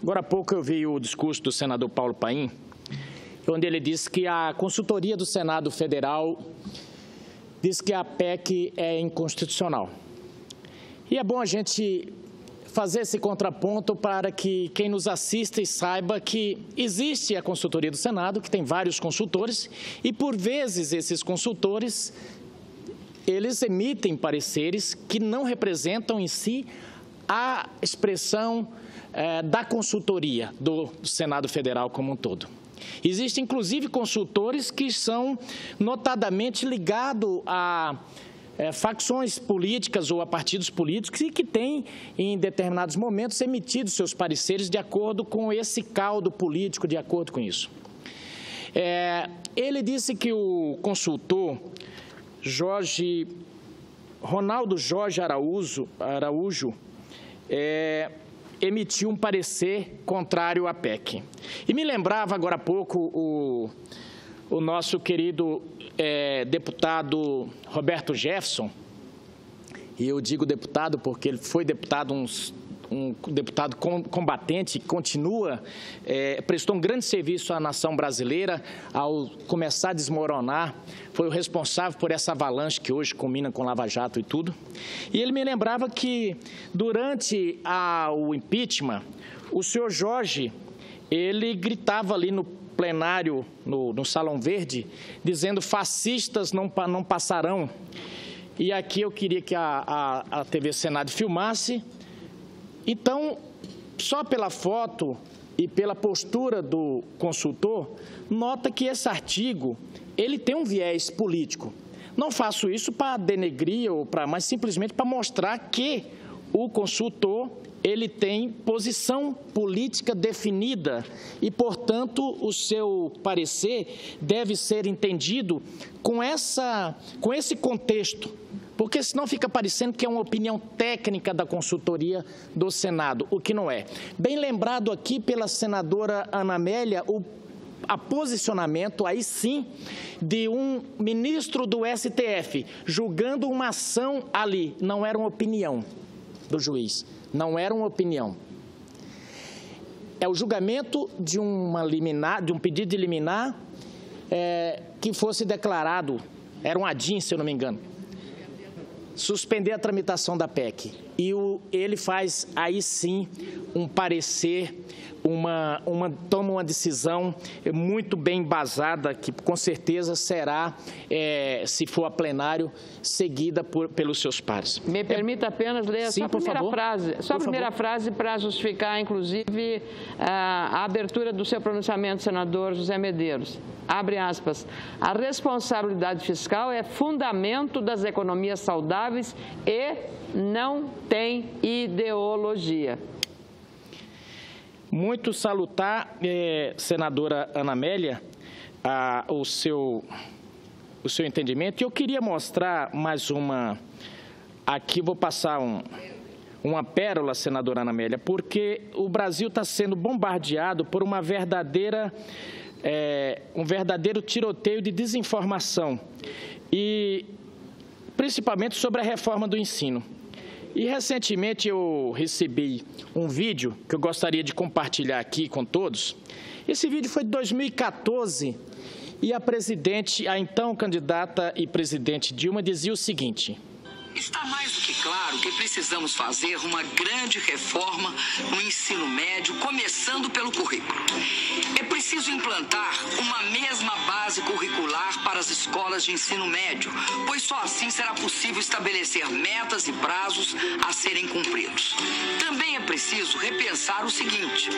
Agora há pouco eu vi o discurso do senador Paulo Paim, onde ele disse que a consultoria do Senado Federal diz que a PEC é inconstitucional. E é bom a gente fazer esse contraponto para que quem nos assiste saiba que existe a consultoria do Senado, que tem vários consultores, e por vezes esses consultores, eles emitem pareceres que não representam em si a expressão da consultoria do Senado Federal como um todo. Existem, inclusive, consultores que são notadamente ligados a facções políticas ou a partidos políticos e que têm, em determinados momentos, emitido seus pareceres de acordo com esse caldo político, de acordo com isso. Ele disse que o consultor Ronaldo Jorge Araújo emitiu um parecer contrário à PEC. E me lembrava agora há pouco o nosso querido deputado Roberto Jefferson, e eu digo deputado porque ele foi deputado, um deputado combatente, que continua, prestou um grande serviço à nação brasileira ao começar a desmoronar, foi o responsável por essa avalanche que hoje culmina com Lava Jato e tudo. E ele me lembrava que durante o impeachment, o senhor Jorge, ele gritava ali no plenário, no Salão Verde, dizendo: fascistas não passarão. E aqui eu queria que a TV Senado filmasse. Então, só pela foto e pela postura do consultor, nota que esse artigo, ele tem um viés político. Não faço isso para denegrir, mas simplesmente para mostrar que o consultor, ele tem posição política definida e, portanto, o seu parecer deve ser entendido com esse contexto, porque senão fica parecendo que é uma opinião técnica da consultoria do Senado, o que não é. Bem lembrado aqui pela senadora Ana Amélia, a posicionamento, aí sim, de um ministro do STF, julgando uma ação ali. Não era uma opinião do juiz, não era uma opinião. É o julgamento de um pedido de liminar que fosse declarado, era um ADIM, se eu não me engano, suspender a tramitação da PEC. E ele faz, aí sim, um parecer, toma uma decisão muito bem embasada, que com certeza será, se for a plenário, seguida pelos seus pares. Me permita apenas ler só a primeira frase, só a primeira frase para justificar, inclusive, a abertura do seu pronunciamento, senador José Medeiros. Abre aspas, a responsabilidade fiscal é fundamento das economias saudáveis e não tem ideologia. Muito salutar, senadora Ana Amélia, o seu entendimento. E eu queria mostrar mais uma, aqui vou passar uma pérola, senadora Ana Amélia, porque o Brasil está sendo bombardeado por um verdadeiro tiroteio de desinformação, e principalmente sobre a reforma do ensino. E recentemente eu recebi um vídeo que eu gostaria de compartilhar aqui com todos. Esse vídeo foi de 2014 e a então candidata e presidente Dilma dizia o seguinte: está mais do que claro que precisamos fazer uma grande reforma no ensino médio, começando pelo currículo. É preciso implantar uma mesma base curricular para as escolas de ensino médio, pois só assim será possível estabelecer metas e prazos a serem cumpridos. Também é preciso repensar o seguinte: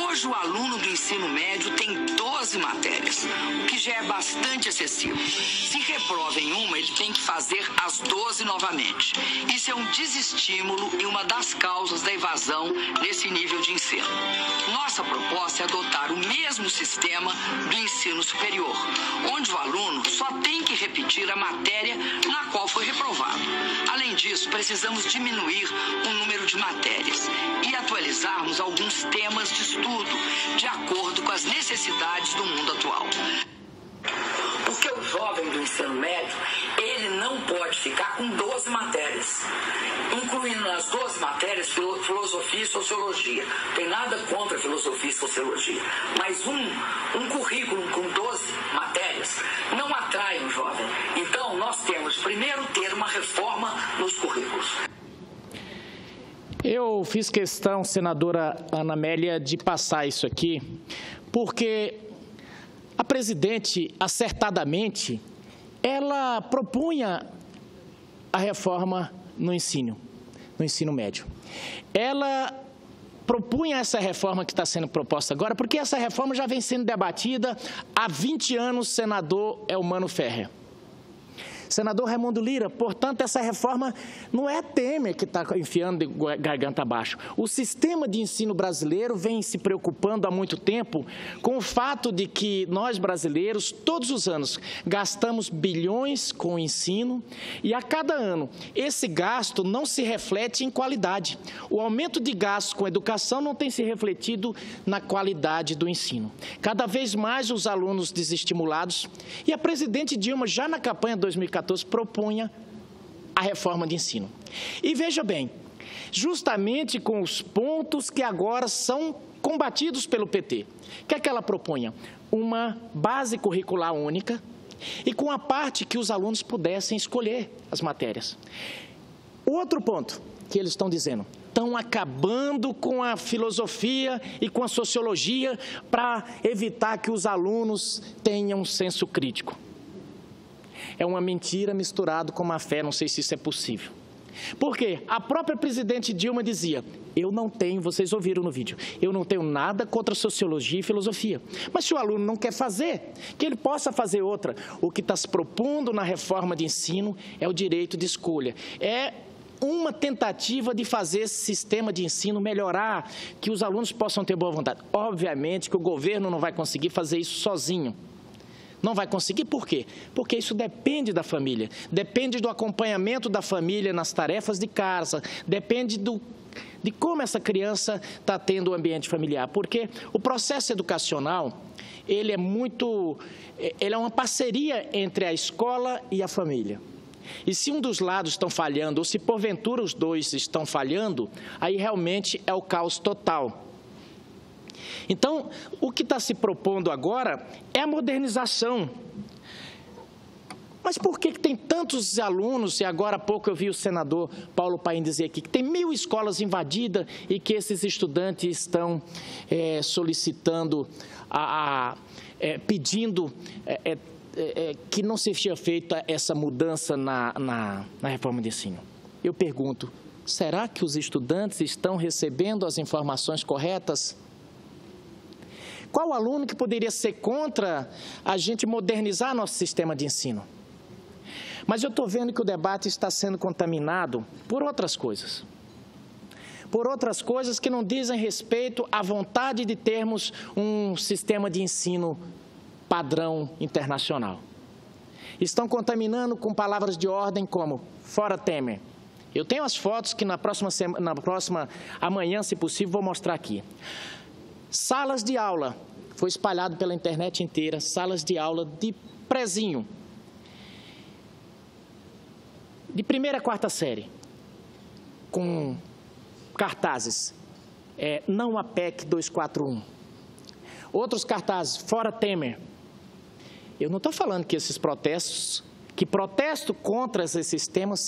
hoje o aluno do ensino médio tem 12 matérias, o que já é bastante excessivo. Se reprova em uma, ele tem que fazer as 12 novamente. Isso é um desestímulo e uma das causas da evasão nesse nível de ensino. Nossa proposta é adotar o mesmo sistema do ensino superior, onde o aluno só tem que repetir a matéria na qual foi reprovado. Além disso, precisamos diminuir o número de matérias e atualizarmos alguns temas de estudo de acordo com as necessidades do mundo atual. Porque o jovem do ensino médio, ele ele não pode ficar com 12 matérias, incluindo nas 12 matérias filosofia e sociologia. Não tem nada contra filosofia e sociologia, mas um currículo com 12 matérias não atrai um jovem. Então, nós temos primeiro ter uma reforma nos currículos. Eu fiz questão, senadora Ana Amélia, de passar isso aqui, porque a presidente, acertadamente, ela propunha a reforma no ensino médio. Ela propunha essa reforma que está sendo proposta agora, porque essa reforma já vem sendo debatida há 20 anos, senador Elmano Ferrer. Senador Raimundo Lira, portanto, essa reforma não é Temer que está enfiando de garganta abaixo. O sistema de ensino brasileiro vem se preocupando há muito tempo com o fato de que nós brasileiros, todos os anos, gastamos bilhões com o ensino e a cada ano esse gasto não se reflete em qualidade. O aumento de gastos com educação não tem se refletido na qualidade do ensino. Cada vez mais os alunos desestimulados e a presidente Dilma, já na campanha de 2014, propunha a reforma de ensino. E veja bem, justamente com os pontos que agora são combatidos pelo PT. O que é que ela propunha? Uma base curricular única e com a parte que os alunos pudessem escolher as matérias. Outro ponto que eles estão dizendo, estão acabando com a filosofia e com a sociologia para evitar que os alunos tenham um senso crítico. É uma mentira misturada com má fé, não sei se isso é possível. Por quê? A própria presidente Dilma dizia, eu não tenho, vocês ouviram no vídeo, eu não tenho nada contra sociologia e filosofia. Mas se o aluno não quer fazer, que ele possa fazer outra. O que está se propondo na reforma de ensino é o direito de escolha. É uma tentativa de fazer esse sistema de ensino melhorar, que os alunos possam ter boa vontade. Obviamente que o governo não vai conseguir fazer isso sozinho. Não vai conseguir, por quê? Porque isso depende da família, depende do acompanhamento da família nas tarefas de casa, depende de como essa criança está tendo o ambiente familiar. Porque o processo educacional, ele é uma parceria entre a escola e a família. E se um dos lados estão falhando, ou se porventura os dois estão falhando, aí realmente é o caos total. Então, o que está se propondo agora é a modernização. Mas por que tem tantos alunos, e agora há pouco eu vi o senador Paulo Paim dizer aqui, que tem 1000 escolas invadidas e que esses estudantes estão solicitando, pedindo que não seja feita essa mudança na reforma de ensino? Eu pergunto, será que os estudantes estão recebendo as informações corretas? Qual aluno que poderia ser contra a gente modernizar nosso sistema de ensino? Mas eu estou vendo que o debate está sendo contaminado por outras coisas. Por outras coisas que não dizem respeito à vontade de termos um sistema de ensino padrão internacional. Estão contaminando com palavras de ordem como fora Temer. Eu tenho as fotos que amanhã, se possível, vou mostrar aqui. Salas de aula, foi espalhado pela internet inteira, salas de aula de prezinho, de 1ª a 4ª série, com cartazes, não a PEC 241. Outros cartazes, fora Temer. Eu não estou falando que esses protestos, que protesto contra esses sistemas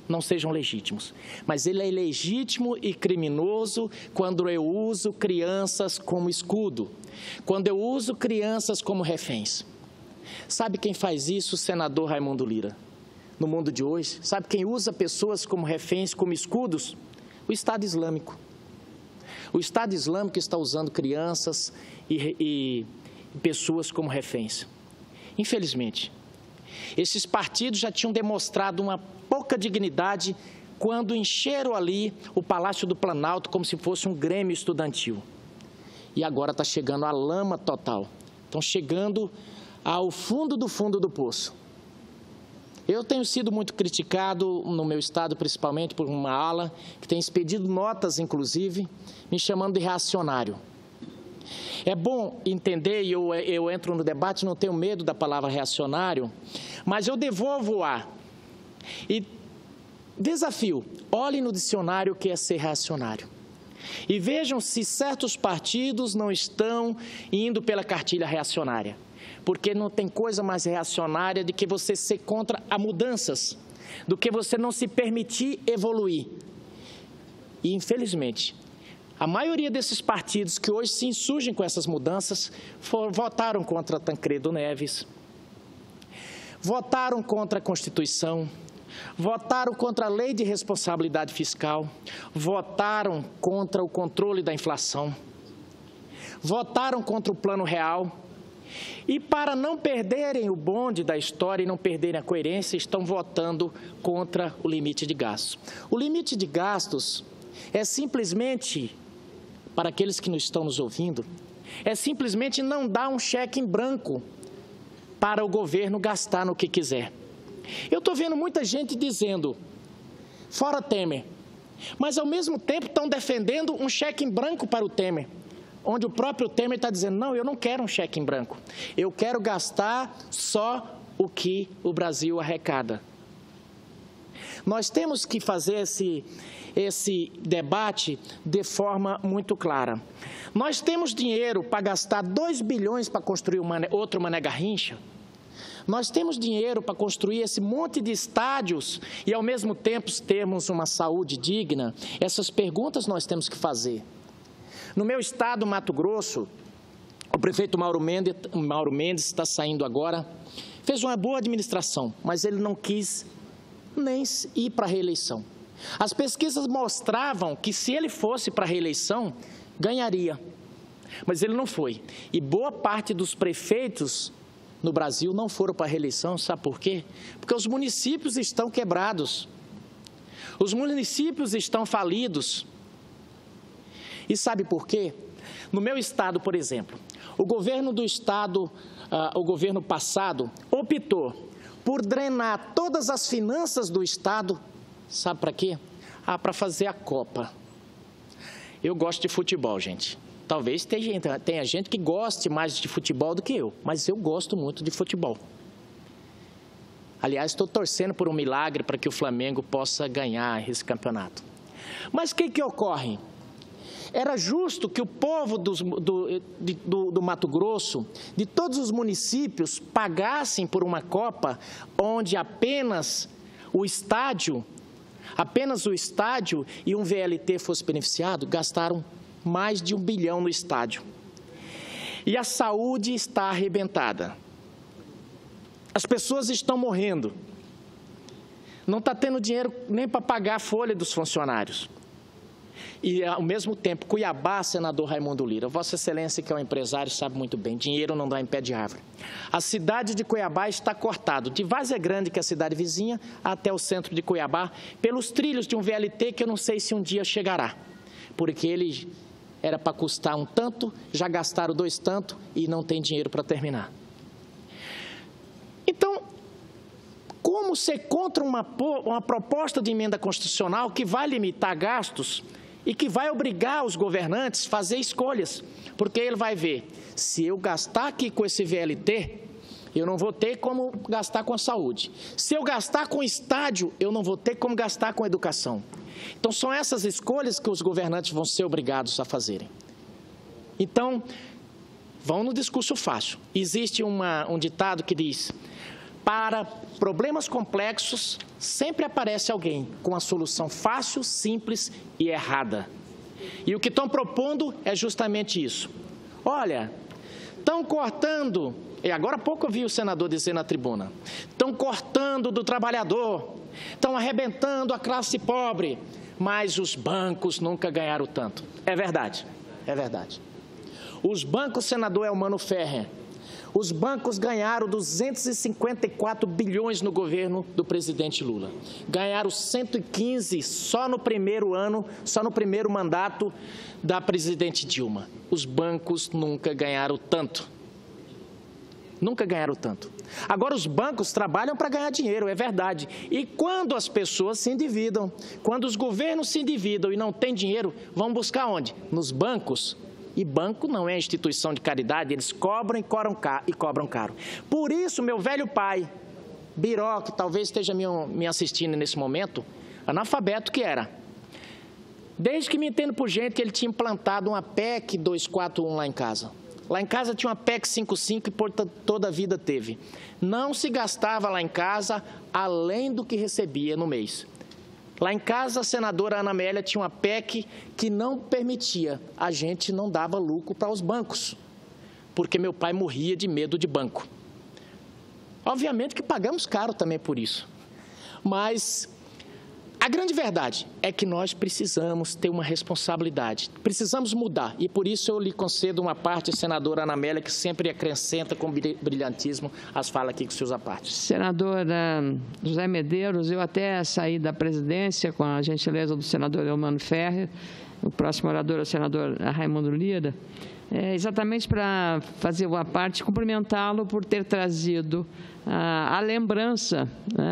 não sejam legítimos, mas ele é legítimo e criminoso quando eu uso crianças como escudo, quando eu uso crianças como reféns. Sabe quem faz isso, senador Raimundo Lira? No mundo de hoje, sabe quem usa pessoas como reféns, como escudos? O Estado Islâmico. O Estado Islâmico está usando crianças e pessoas como reféns. Infelizmente, esses partidos já tinham demonstrado uma pouca dignidade quando encheram ali o Palácio do Planalto como se fosse um grêmio estudantil. E agora está chegando a lama total. Estão chegando ao fundo do poço. Eu tenho sido muito criticado no meu estado, principalmente por uma ala que tem expedido notas, inclusive, me chamando de reacionário. É bom entender, e eu entro no debate, não tenho medo da palavra reacionário, mas eu devolvo E desafio, olhem no dicionário o que é ser reacionário. E vejam se certos partidos não estão indo pela cartilha reacionária. Porque não tem coisa mais reacionária do que você ser contra a mudanças, do que você não se permitir evoluir. E, infelizmente, a maioria desses partidos que hoje se insurgem com essas mudanças votaram contra Tancredo Neves, votaram contra a Constituição, votaram contra a Lei de Responsabilidade Fiscal, votaram contra o controle da inflação, votaram contra o Plano Real. E para não perderem o bonde da história e não perderem a coerência, estão votando contra o limite de gastos. O limite de gastos é simplesmente, para aqueles que não estão nos ouvindo, é simplesmente não dar um cheque em branco para o governo gastar no que quiser. Eu estou vendo muita gente dizendo, fora Temer, mas ao mesmo tempo estão defendendo um cheque em branco para o Temer, onde o próprio Temer está dizendo, não, eu não quero um cheque em branco, eu quero gastar só o que o Brasil arrecada. Nós temos que fazer esse debate de forma muito clara. Nós temos dinheiro para gastar 2 bilhões para construir outro Mané Garrincha? Nós temos dinheiro para construir esse monte de estádios e, ao mesmo tempo, termos uma saúde digna? Essas perguntas nós temos que fazer. No meu estado, Mato Grosso, o prefeito Mauro Mendes está saindo agora, fez uma boa administração, mas ele não quis nem ir para a reeleição. As pesquisas mostravam que, se ele fosse para a reeleição, ganharia, mas ele não foi. E boa parte dos prefeitos no Brasil não foram para a reeleição, sabe por quê? Porque os municípios estão quebrados, os municípios estão falidos. E sabe por quê? No meu estado, por exemplo, o governo do estado, o governo passado, optou por drenar todas as finanças do estado, sabe para quê? Para fazer a Copa. Eu gosto de futebol, gente. Talvez tenha gente que goste mais de futebol do que eu, mas eu gosto muito de futebol. Aliás, estou torcendo por um milagre para que o Flamengo possa ganhar esse campeonato. Mas o que ocorre? Era justo que o povo do Mato Grosso, de todos os municípios, pagassem por uma Copa onde apenas o estádio e um VLT fosse beneficiado. Gastaram mais de 1 bilhão no estádio. E a saúde está arrebentada. As pessoas estão morrendo. Não está tendo dinheiro nem para pagar a folha dos funcionários. E, ao mesmo tempo, Cuiabá, senador Raimundo Lira, Vossa Excelência, que é um empresário, sabe muito bem, dinheiro não dá em pé de árvore. A cidade de Cuiabá está cortada, de Várzea Grande, que é a cidade vizinha, até o centro de Cuiabá, pelos trilhos de um VLT que eu não sei se um dia chegará, porque ele era para custar um tanto, já gastaram 2 tanto e não tem dinheiro para terminar. Então, como ser contra uma proposta de emenda constitucional que vai limitar gastos e que vai obrigar os governantes a fazer escolhas? Porque ele vai ver, se eu gastar aqui com esse VLT, eu não vou ter como gastar com a saúde. Se eu gastar com estádio, eu não vou ter como gastar com educação. Então, são essas escolhas que os governantes vão ser obrigados a fazerem. Então, vão no discurso fácil. Existe um ditado que diz, para problemas complexos, sempre aparece alguém com a solução fácil, simples e errada. E o que estão propondo é justamente isso. Olha, estão cortando, e agora há pouco eu vi o senador dizer na tribuna, estão cortando do trabalhador, estão arrebentando a classe pobre, mas os bancos nunca ganharam tanto. É verdade, é verdade. Os bancos, senador Elmano Ferrer, os bancos ganharam 254 bilhões no governo do presidente Lula. Ganharam 115 só no primeiro ano, só no primeiro mandato da presidente Dilma. Os bancos nunca ganharam tanto. Nunca ganharam tanto. Agora, os bancos trabalham para ganhar dinheiro, é verdade. E quando as pessoas se endividam, quando os governos se endividam e não têm dinheiro, vão buscar onde? Nos bancos. E banco não é instituição de caridade, eles cobram e cobram caro. Por isso, meu velho pai, Biró, que talvez esteja me assistindo nesse momento, analfabeto que era. Desde que me entendo por gente, ele tinha implantado uma PEC 241 lá em casa. Lá em casa tinha uma PEC 55 e por toda a vida teve. Não se gastava lá em casa além do que recebia no mês. Lá em casa, a senadora Ana Amélia tinha uma PEC que não permitia, a gente não dava lucro para os bancos, porque meu pai morria de medo de banco. Obviamente que pagamos caro também por isso, mas a grande verdade é que nós precisamos ter uma responsabilidade, precisamos mudar, e por isso eu lhe concedo uma parte, senadora Ana Amélia, que sempre acrescenta com brilhantismo as falas aqui com seus apartes. Senadora José Medeiros, eu até saí da presidência com a gentileza do senador Eumano Ferrer, o próximo orador é o senador Raimundo Lira, exatamente para fazer uma parte, cumprimentá-lo por ter trazido a lembrança,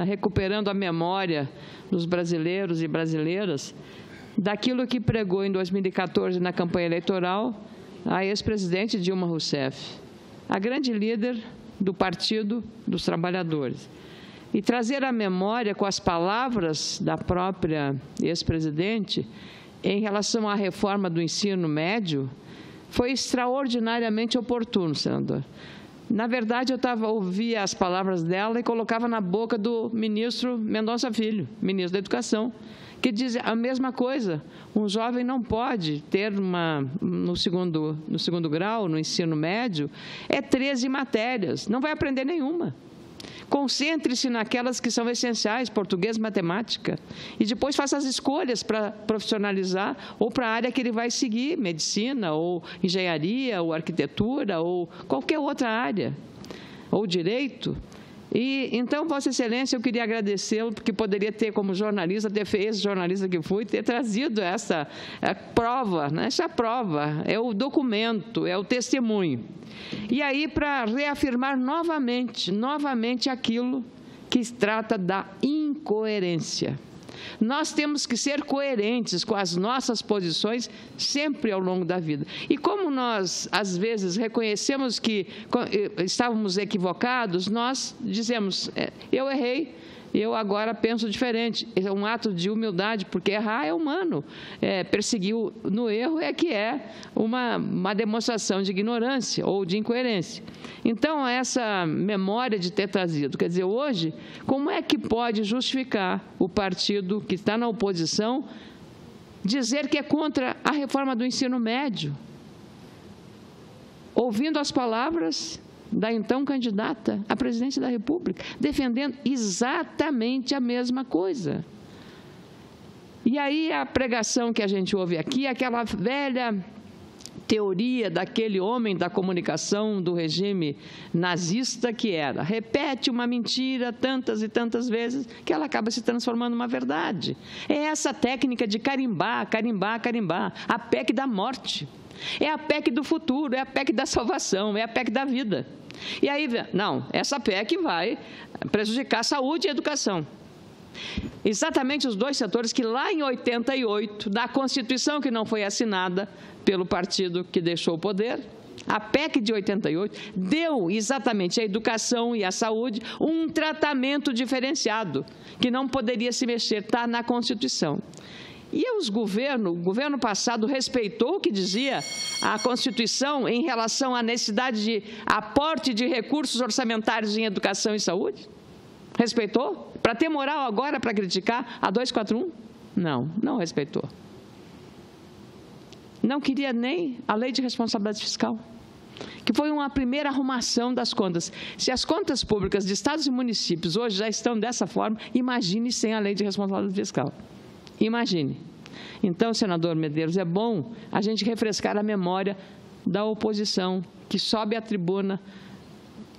recuperando a memória dos brasileiros e brasileiras, daquilo que pregou em 2014 na campanha eleitoral a ex-presidente Dilma Rousseff, a grande líder do Partido dos Trabalhadores. E trazer à memória com as palavras da própria ex-presidente em relação à reforma do ensino médio foi extraordinariamente oportuno, senador. Na verdade, eu ouvia as palavras dela e colocava na boca do ministro Mendonça Filho, ministro da Educação, que diz a mesma coisa. Um jovem não pode ter no segundo grau, no ensino médio, 13 matérias, não vai aprender nenhuma. Concentre-se naquelas que são essenciais, português, matemática, e depois faça as escolhas para profissionalizar ou para a área que ele vai seguir, medicina, ou engenharia, ou arquitetura, ou qualquer outra área, ou direito. E, então, Vossa Excelência, eu queria agradecê-lo, porque poderia ter, como jornalista, ex-jornalista que fui, ter trazido essa prova, né? Essa prova, é o documento, é o testemunho. E aí, para reafirmar novamente aquilo que trata da incoerência. Nós temos que ser coerentes com as nossas posições sempre ao longo da vida. E como nós, às vezes, reconhecemos que estávamos equivocados, nós dizemos, eu errei, eu agora penso diferente. É um ato de humildade, porque errar é humano. Perseguir no erro que é uma demonstração de ignorância ou de incoerência. Então, essa memória de ter trazido, quer dizer, hoje, como é que pode justificar o partido que está na oposição dizer que é contra a reforma do ensino médio? Ouvindo as palavras da então candidata à presidência da República, defendendo exatamente a mesma coisa. E aí a pregação que a gente ouve aqui, aquela velha teoria daquele homem da comunicação do regime nazista que era, repete uma mentira tantas e tantas vezes que ela acaba se transformando numa verdade. É essa técnica de carimbar, carimbar, carimbar, a PEC da morte. É a PEC do futuro, é a PEC da salvação, é a PEC da vida. E aí, não, essa PEC vai prejudicar a saúde e a educação. Exatamente os dois setores que lá em 88, da Constituição que não foi assinada pelo partido que deixou o poder, a PEC de 88 deu exatamente à educação e à saúde um tratamento diferenciado, que não poderia se mexer, está na Constituição. E o governo passado respeitou o que dizia a Constituição em relação à necessidade de aporte de recursos orçamentários em educação e saúde? Respeitou? Para ter moral agora para criticar a 241? Não, não respeitou. Não queria nem a lei de responsabilidade fiscal, que foi uma primeira arrumação das contas. Se as contas públicas de estados e municípios hoje já estão dessa forma, imagine sem a lei de responsabilidade fiscal. Imagine. Então, senador Medeiros, é bom a gente refrescar a memória da oposição, que sobe à tribuna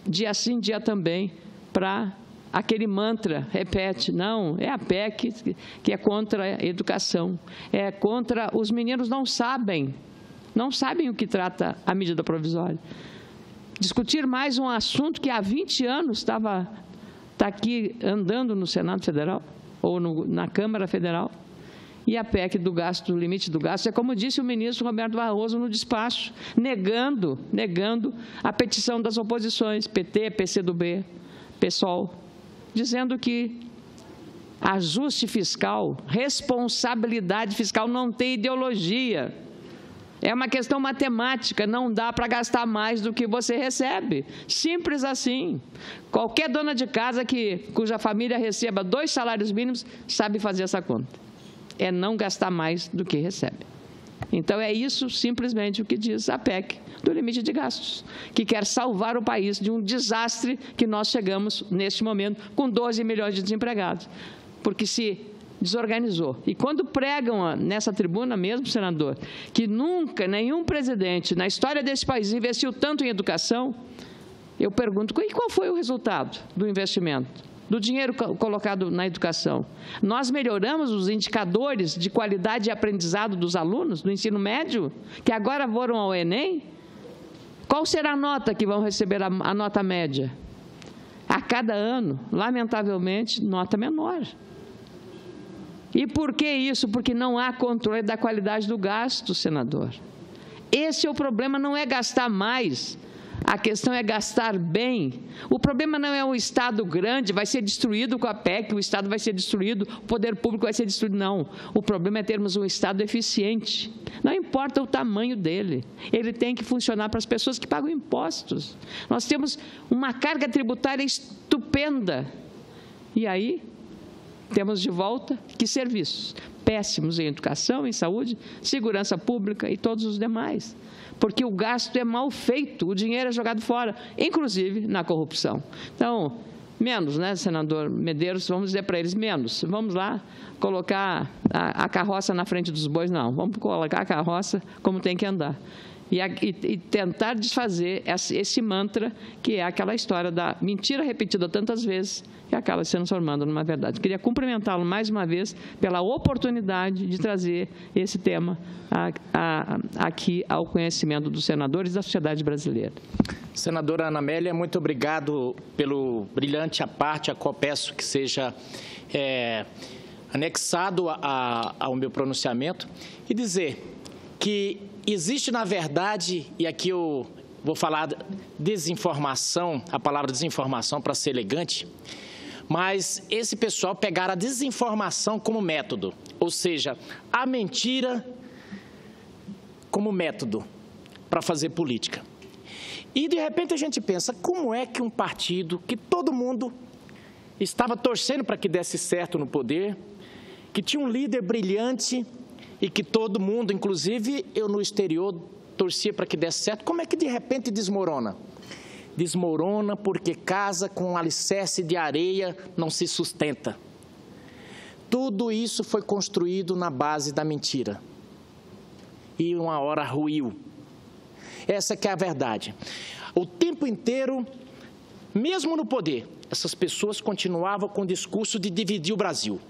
dia sim, dia também, para aquele mantra, repete, não, é a PEC que é contra a educação, é contra, os meninos não sabem o que trata a medida provisória. Discutir mais um assunto que há 20 anos está aqui andando no Senado Federal, ou na Câmara Federal, e a PEC do gasto, do limite do gasto, é como disse o ministro Roberto Barroso no despacho, negando a petição das oposições, PT, PCdoB, PSOL, dizendo que ajuste fiscal, responsabilidade fiscal não tem ideologia. É uma questão matemática, não dá para gastar mais do que você recebe. Simples assim. Qualquer dona de casa cuja família receba 2 salários mínimos sabe fazer essa conta. É não gastar mais do que recebe. Então, é isso simplesmente o que diz a PEC do limite de gastos, que quer salvar o país de um desastre que nós chegamos neste momento com 12 milhões de desempregados. Porque se desorganizou. E quando pregam nessa tribuna mesmo, senador, que nunca nenhum presidente na história desse país investiu tanto em educação, eu pergunto, e qual foi o resultado do investimento, do dinheiro colocado na educação? Nós melhoramos os indicadores de qualidade de aprendizado dos alunos do ensino médio, que agora foram ao Enem? Qual será a nota que vão receber, a nota média? A cada ano, lamentavelmente, nota menor. E por que isso? Porque não há controle da qualidade do gasto, senador. Esse é o problema, não é gastar mais, a questão é gastar bem. O problema não é um Estado grande, vai ser destruído com a PEC, o Estado vai ser destruído, o poder público vai ser destruído, não. O problema é termos um Estado eficiente. Não importa o tamanho dele, ele tem que funcionar para as pessoas que pagam impostos. Nós temos uma carga tributária estupenda. E aí, temos de volta que serviços péssimos em educação, em saúde, segurança pública e todos os demais. Porque o gasto é mal feito, o dinheiro é jogado fora, inclusive na corrupção. Então, menos, né, senador Medeiros, vamos dizer para eles, menos. Vamos lá colocar a carroça na frente dos bois, não. Vamos colocar a carroça como tem que andar. E tentar desfazer esse mantra, que é aquela história da mentira repetida tantas vezes, que acaba se transformando numa verdade. Queria cumprimentá-lo mais uma vez pela oportunidade de trazer esse tema aqui ao conhecimento dos senadores e da sociedade brasileira. Senadora Ana Amélia, muito obrigado pelo brilhante à parte, a qual peço que seja anexado ao meu pronunciamento, e dizer que existe, na verdade, e aqui eu vou falar desinformação, a palavra desinformação para ser elegante, mas esse pessoal pegaram a desinformação como método, ou seja, a mentira como método para fazer política. E, de repente, a gente pensa, como é que um partido que todo mundo estava torcendo para que desse certo no poder, que tinha um líder brilhante e que todo mundo, inclusive eu no exterior, torcia para que desse certo, como é que de repente desmorona? Desmorona porque casa com um alicerce de areia não se sustenta. Tudo isso foi construído na base da mentira. E uma hora ruiu. Essa que é a verdade. O tempo inteiro, mesmo no poder, essas pessoas continuavam com o discurso de dividir o Brasil.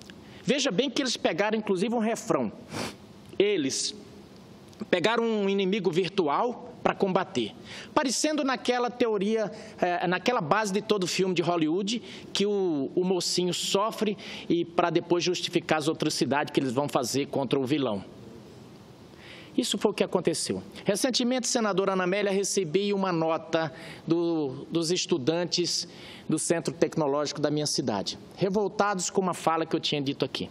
Veja bem que eles pegaram, inclusive, um refrão. Eles pegaram um inimigo virtual para combater, parecendo naquela teoria, naquela base de todo filme de Hollywood, que o mocinho sofre e para depois justificar as atrocidades que eles vão fazer contra o vilão. Isso foi o que aconteceu. Recentemente, senadora Ana Amélia, recebi uma nota dos estudantes do Centro Tecnológico da minha cidade, revoltados com uma fala que eu tinha dito aqui.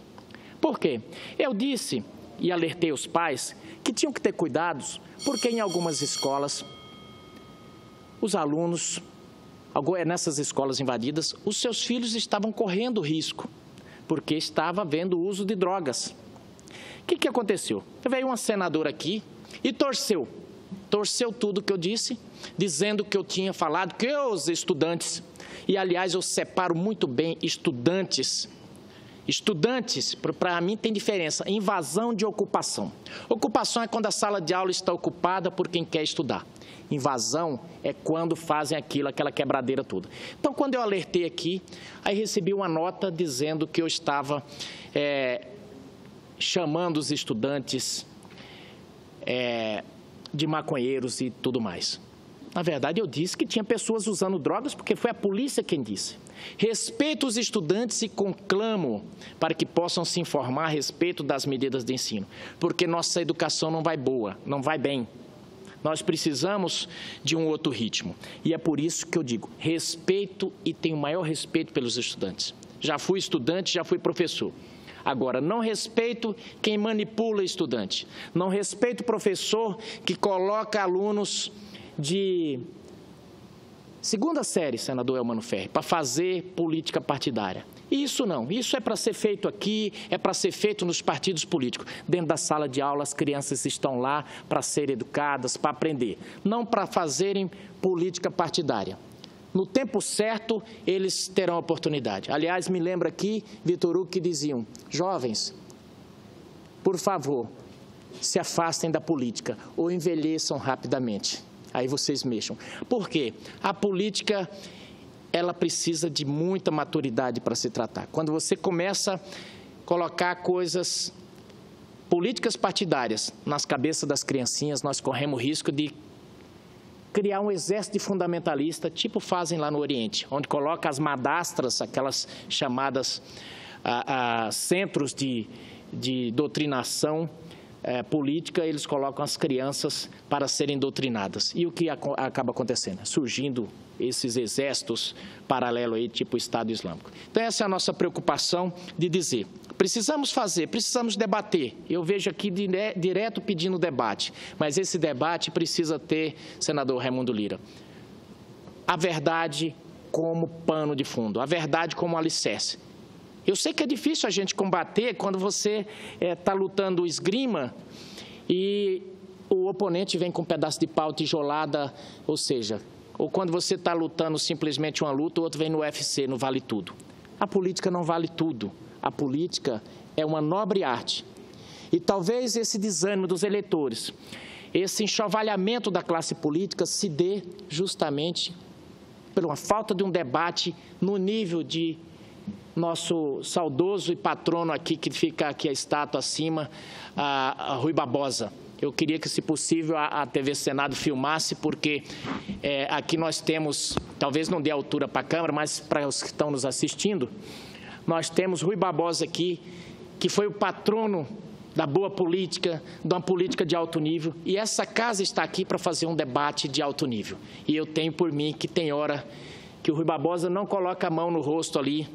Por quê? Eu disse e alertei os pais que tinham que ter cuidados, porque em algumas escolas, os alunos, nessas escolas invadidas, os seus filhos estavam correndo risco, porque estava havendo uso de drogas. O que aconteceu? Veio uma senadora aqui e torceu tudo que eu disse, dizendo que eu tinha falado que os estudantes, e aliás eu separo muito bem estudantes, para mim tem diferença, invasão de ocupação. Ocupação é quando a sala de aula está ocupada por quem quer estudar. Invasão é quando fazem aquela quebradeira toda. Então, quando eu alertei aqui, aí recebi uma nota dizendo que eu estava chamando os estudantes de maconheiros e tudo mais. Na verdade, eu disse que tinha pessoas usando drogas porque foi a polícia quem disse. Respeito os estudantes e conclamo para que possam se informar a respeito das medidas de ensino, porque nossa educação não vai boa, não vai bem. Nós precisamos de um outro ritmo. E é por isso que eu digo, respeito e tenho o maior respeito pelos estudantes. Já fui estudante, já fui professor. Agora, não respeito quem manipula estudante. Não respeito o professor que coloca alunos de segunda série, senador Elmano Ferri, para fazer política partidária. Isso não, isso é para ser feito aqui, é para ser feito nos partidos políticos. Dentro da sala de aula, as crianças estão lá para serem educadas, para aprender, não para fazerem política partidária. No tempo certo, eles terão oportunidade. Aliás, me lembra aqui, Vitor Hugo, que diziam, jovens, por favor, se afastem da política ou envelheçam rapidamente. Aí vocês mexam. Por quê? A política, ela precisa de muita maturidade para se tratar. Quando você começa a colocar coisas, políticas partidárias nas cabeças das criancinhas, nós corremos o risco de criar um exército de fundamentalista, tipo fazem lá no Oriente, onde coloca as madastras, aquelas chamadas centros de doutrinação política, eles colocam as crianças para serem doutrinadas. E o que acaba acontecendo? Surgindo esses exércitos paralelos aí, tipo Estado Islâmico. Então, essa é a nossa preocupação de dizer, precisamos fazer, precisamos debater. Eu vejo aqui direto pedindo debate, mas esse debate precisa ter, senador Raimundo Lira, a verdade como pano de fundo, a verdade como alicerce. Eu sei que é difícil a gente combater quando você está lutando esgrima e o oponente vem com um pedaço de pau, tijolada, ou seja, ou quando você está lutando simplesmente uma luta, o outro vem no UFC, no vale tudo. A política não vale tudo. A política é uma nobre arte. E talvez esse desânimo dos eleitores, esse enxovalhamento da classe política se dê justamente por uma falta de um debate no nível de nosso saudoso e patrono aqui, que fica aqui a estátua acima, a Rui Barbosa. Eu queria que, se possível, a TV Senado filmasse, porque aqui nós temos, talvez não dê altura para a câmera, mas para os que estão nos assistindo, nós temos Rui Barbosa aqui, que foi o patrono da boa política, de uma política de alto nível, e essa casa está aqui para fazer um debate de alto nível. E eu tenho por mim que tem hora que o Rui Barbosa não coloca a mão no rosto ali,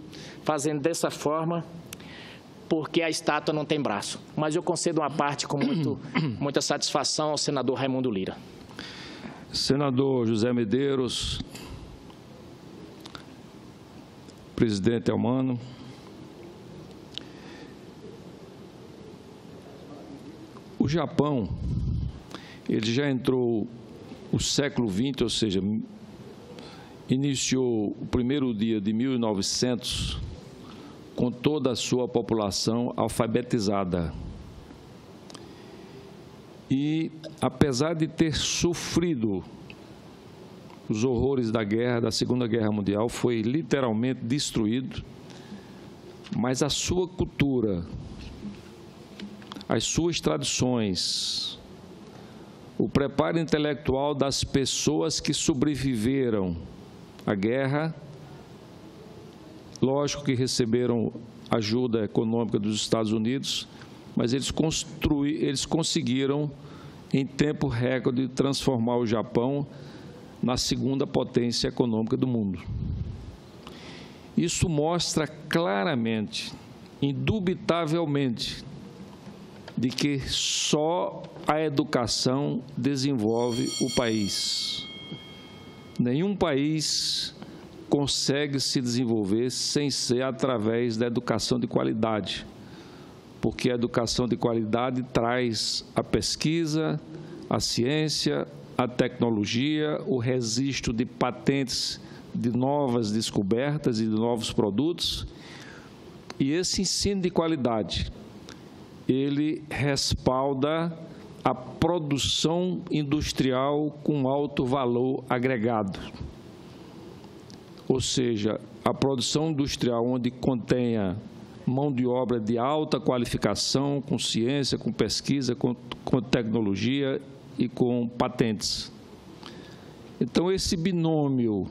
fazendo dessa forma, porque a estátua não tem braço. Mas eu concedo uma parte com muita satisfação ao senador Raimundo Lira. Senador José Medeiros, presidente Elmano, o Japão, ele já entrou o século XX, ou seja, iniciou o primeiro dia de 1900 com toda a sua população alfabetizada. E, apesar de ter sofrido os horrores da guerra, da Segunda Guerra Mundial, foi literalmente destruído, mas a sua cultura, as suas tradições, o preparo intelectual das pessoas que sobreviveram à guerra, lógico que receberam ajuda econômica dos Estados Unidos, mas eles conseguiram, em tempo recorde, transformar o Japão na segunda potência econômica do mundo. Isso mostra claramente, indubitavelmente, de que só a educação desenvolve o país. Nenhum país consegue se desenvolver sem ser através da educação de qualidade, porque a educação de qualidade traz a pesquisa, a ciência, a tecnologia, o registro de patentes de novas descobertas e de novos produtos. E esse ensino de qualidade, ele respalda a produção industrial com alto valor agregado. Ou seja, a produção industrial onde contenha mão de obra de alta qualificação, com ciência, com pesquisa, com tecnologia e com patentes. Então, esse binômio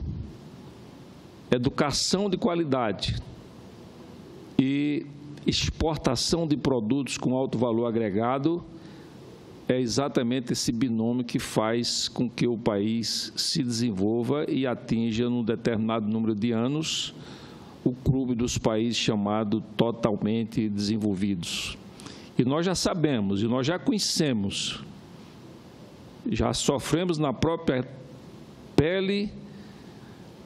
educação de qualidade e exportação de produtos com alto valor agregado é exatamente esse binômio que faz com que o país se desenvolva e atinja, num determinado número de anos, o clube dos países chamado totalmente desenvolvidos. E nós já sabemos, e nós já conhecemos, já sofremos na própria pele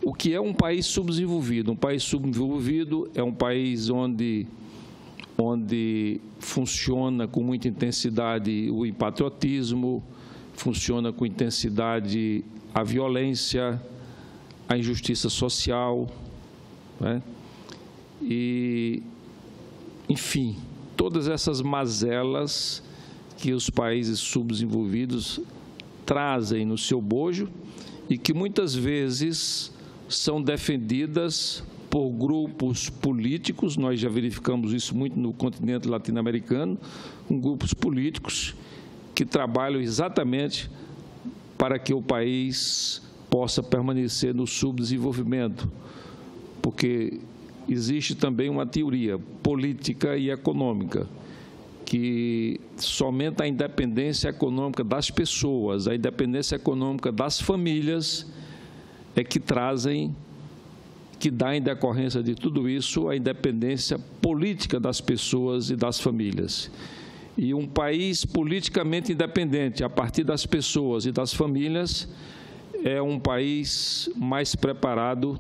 o que é um país subdesenvolvido. Um país subdesenvolvido é um país onde funciona com muita intensidade o patriotismo, funciona com intensidade a violência, a injustiça social, né? E, enfim, todas essas mazelas que os países subdesenvolvidos trazem no seu bojo e que muitas vezes são defendidas por grupos políticos. Nós já verificamos isso muito no continente latino-americano, com grupos políticos que trabalham exatamente para que o país possa permanecer no subdesenvolvimento, porque existe também uma teoria política e econômica que somente a independência econômica das pessoas, a independência econômica das famílias é que dá em decorrência de tudo isso a independência política das pessoas e das famílias. E um país politicamente independente a partir das pessoas e das famílias é um país mais preparado,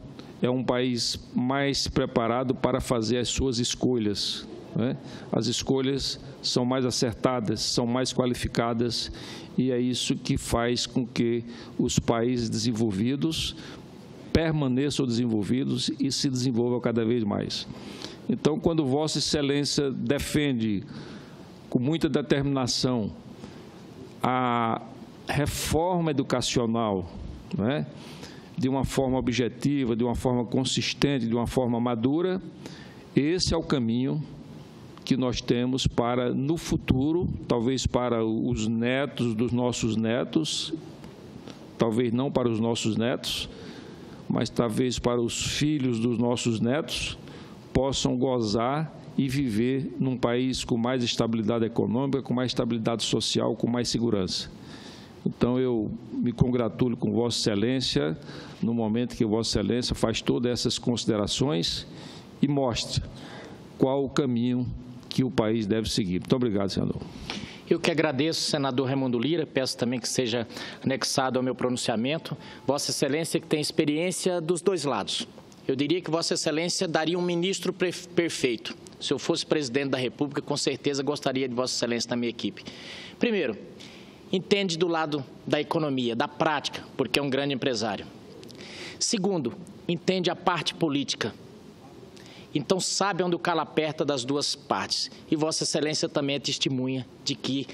para fazer as suas escolhas, né? As escolhas são mais acertadas, são mais qualificadas, e é isso que faz com que os países desenvolvidos permaneçam desenvolvidos e se desenvolvam cada vez mais. Então, quando Vossa Excelência defende com muita determinação a reforma educacional, né, de uma forma objetiva, de uma forma consistente, de uma forma madura, esse é o caminho que nós temos para, no futuro, talvez para os netos dos nossos netos, talvez não para os nossos netos, mas talvez para os filhos dos nossos netos, possam gozar e viver num país com mais estabilidade econômica, com mais estabilidade social, com mais segurança. Então, eu me congratulo com Vossa Excelência, no momento que Vossa Excelência faz todas essas considerações e mostra qual o caminho que o país deve seguir. Muito obrigado, senador. Eu que agradeço, senador Raimundo Lira, peço também que seja anexado ao meu pronunciamento. Vossa Excelência que tem experiência dos dois lados. Eu diria que Vossa Excelência daria um ministro perfeito. Se eu fosse presidente da República, com certeza gostaria de Vossa Excelência na minha equipe. Primeiro, entende do lado da economia, da prática, porque é um grande empresário. Segundo, entende a parte política. Então, sabe onde o calo aperta das duas partes. E Vossa Excelência também é testemunha de que,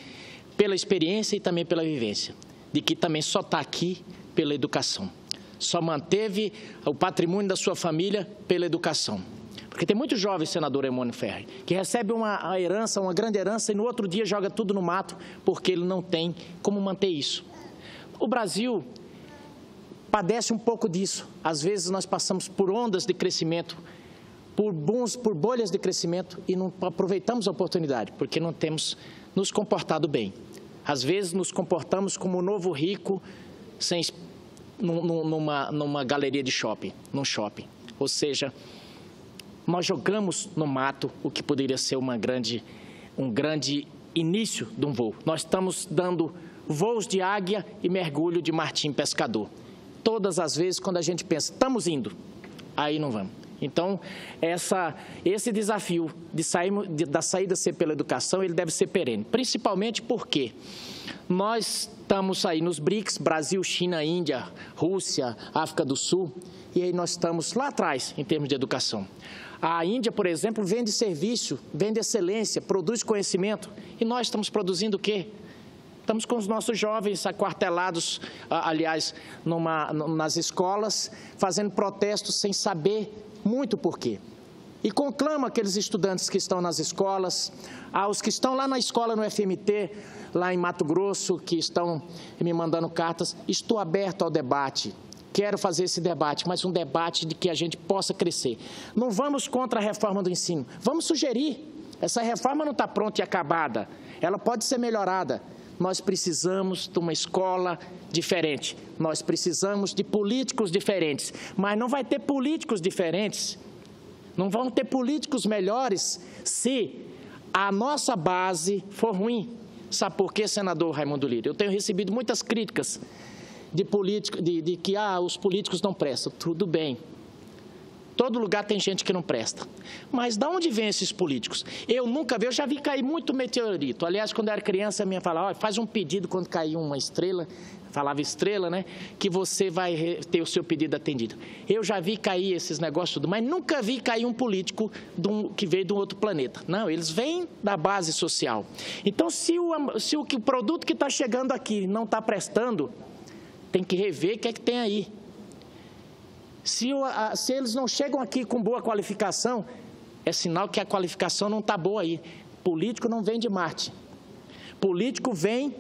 pela experiência e também pela vivência, de que também só está aqui pela educação. Só manteve o patrimônio da sua família pela educação. Porque tem muitos jovens, senador Emônio Ferri, que recebe uma herança, uma grande herança, e no outro dia joga tudo no mato, porque ele não tem como manter isso. O Brasil padece um pouco disso. Às vezes nós passamos por ondas de crescimento, por bolhas de crescimento e não aproveitamos a oportunidade, porque não temos nos comportado bem. Às vezes nos comportamos como o novo rico numa galeria de shopping, num shopping. Ou seja, nós jogamos no mato o que poderia ser um grande início de um voo. Nós estamos dando voos de águia e mergulho de martim pescador. Todas as vezes quando a gente pensa, estamos indo, aí não vamos. Então, esse desafio da saída ser pela educação, ele deve ser perene, principalmente porque nós estamos aí nos BRICS, Brasil, China, Índia, Rússia, África do Sul, e aí nós estamos lá atrás em termos de educação. A Índia, por exemplo, vende serviço, vende excelência, produz conhecimento, e nós estamos produzindo o quê? Estamos com os nossos jovens aquartelados, aliás, nas escolas, fazendo protestos sem saber muito por quê. E conclamo aqueles estudantes que estão nas escolas, aos que estão lá na escola no FMT, lá em Mato Grosso, que estão me mandando cartas, estou aberto ao debate. Quero fazer esse debate, mas um debate de que a gente possa crescer. Não vamos contra a reforma do ensino, vamos sugerir. Essa reforma não está pronta e acabada, ela pode ser melhorada. nós precisamos de uma escola diferente, nós precisamos de políticos diferentes, mas não vai ter políticos diferentes, não vão ter políticos melhores se a nossa base for ruim. Sabe por quê, senador Raimundo Lira? Eu tenho recebido muitas críticas de que os políticos não prestam. Tudo bem. Todo lugar tem gente que não presta. Mas de onde vêm esses políticos? Eu nunca vi, eu já vi cair muito meteorito. Aliás, quando eu era criança, a minha falava, faz um pedido quando cair uma estrela, falava estrela, né? Que você vai ter o seu pedido atendido. Eu já vi cair esses negócios tudo, mas nunca vi cair um político que veio de um outro planeta. Não, eles vêm da base social. Então, se o produto que está chegando aqui não está prestando, tem que rever o que é que tem aí. Se eles não chegam aqui com boa qualificação, é sinal que a qualificação não está boa aí. Político não vem de Marte. Político vem...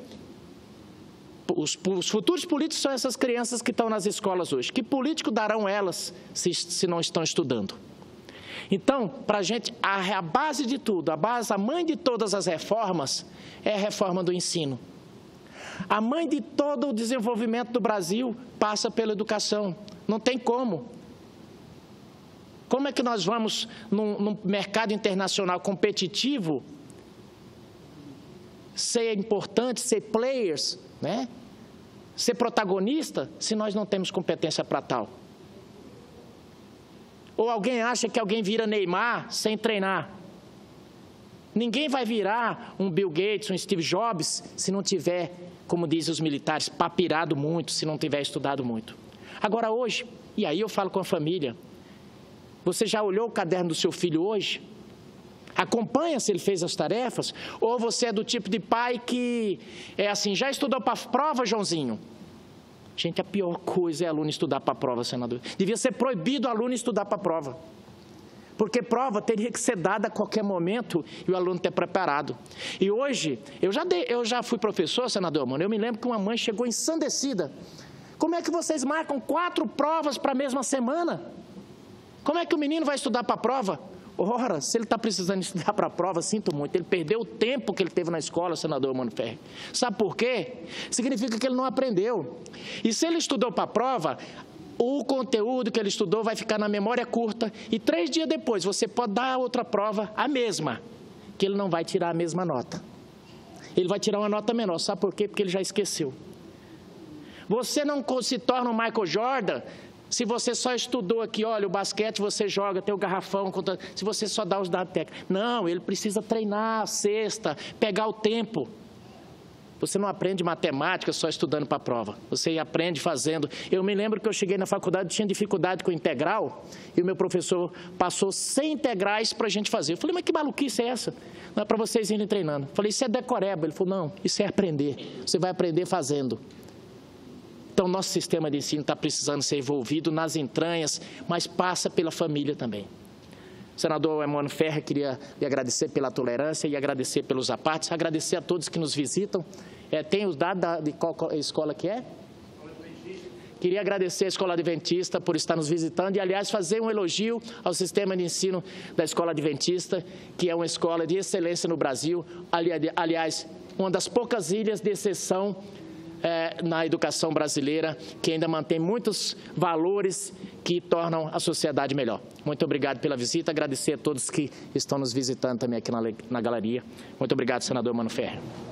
Os futuros políticos são essas crianças que estão nas escolas hoje. Que político darão elas se não estão estudando? Então, para a gente, a base de tudo, a mãe de todas as reformas é a reforma do ensino. A mãe de todo o desenvolvimento do Brasil passa pela educação. Não tem como. Como é que nós vamos, num mercado internacional competitivo, ser importante, ser players, né? Ser protagonista, se nós não temos competência para tal? Ou alguém acha que alguém vira Neymar sem treinar? Ninguém vai virar um Bill Gates, um Steve Jobs, se não tiver, como dizem os militares, papirado muito, se não tiver estudado muito. Agora, hoje, e aí eu falo com a família, você já olhou o caderno do seu filho hoje? Acompanha se ele fez as tarefas? Ou você é do tipo de pai que é assim, já estudou para a prova, Joãozinho? Gente, a pior coisa é aluno estudar para a prova, senador. Devia ser proibido o aluno estudar para a prova. Porque prova teria que ser dada a qualquer momento e o aluno ter preparado. E hoje, eu já fui professor, senador, mano, eu me lembro que uma mãe chegou ensandecida. Como é que vocês marcam 4 provas para a mesma semana? Como é que o menino vai estudar para a prova? Ora, se ele está precisando estudar para a prova, sinto muito, ele perdeu o tempo que ele teve na escola, senador Mano Ferri. Sabe por quê? Significa que ele não aprendeu. E se ele estudou para a prova, o conteúdo que ele estudou vai ficar na memória curta e 3 dias depois você pode dar outra prova, a mesma, que ele não vai tirar a mesma nota. Ele vai tirar uma nota menor, sabe por quê? Porque ele já esqueceu. Você não se torna um Michael Jordan se você só estudou aqui, olha, o basquete você joga, tem o garrafão, se você só dá os dados técnicos. Não, ele precisa treinar a cesta, pegar o tempo. Você não aprende matemática só estudando para a prova, você aprende fazendo. Eu me lembro que eu cheguei na faculdade, tinha dificuldade com integral, e o meu professor passou 100 integrais para a gente fazer. Eu falei, mas que maluquice é essa? Não é para vocês irem treinando. Eu falei, isso é decoreba. Ele falou, não, isso é aprender, você vai aprender fazendo. Então, nosso sistema de ensino está precisando ser envolvido nas entranhas, mas passa pela família também. Senador Mano Ferri, queria lhe agradecer pela tolerância e agradecer pelos apartes, agradecer a todos que nos visitam. Tem os dados de qual escola que é? Queria agradecer à Escola Adventista por estar nos visitando e, aliás, fazer um elogio ao sistema de ensino da Escola Adventista, que é uma escola de excelência no Brasil, aliás, uma das poucas ilhas de exceção na educação brasileira, que ainda mantém muitos valores que tornam a sociedade melhor. Muito obrigado pela visita, agradecer a todos que estão nos visitando também aqui na galeria. Muito obrigado, senador Mano Ferri.